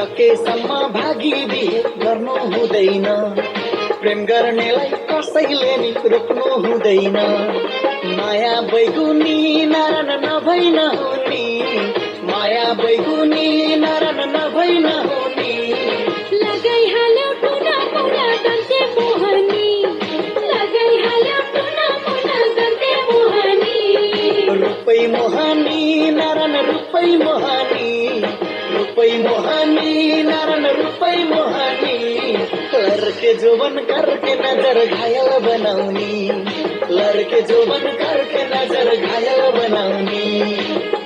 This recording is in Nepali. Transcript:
सकेसम्म भागी बिहे गर्नु हुँदैन। प्रेम गर्नेलाई कसैले नि रोक्नु हुँदैन। माया बैगुनी नारायण नभई नहुनी, माया बैगुनी नारायण नभई नहुनी। लगाइहाल्यो टुना मुना गन्ते मोहनी, लगाइहाल्यो टुना मुना गन्ते मोहनी। रूपै मोहनी नारायण रूपै मोहनी, रूपै मोहनी नारायण रूपै मोहनी। लड़के जोबन करके नजर घायल बनाउनी, लड़के जोबन करके नजर घायल बनाउनी।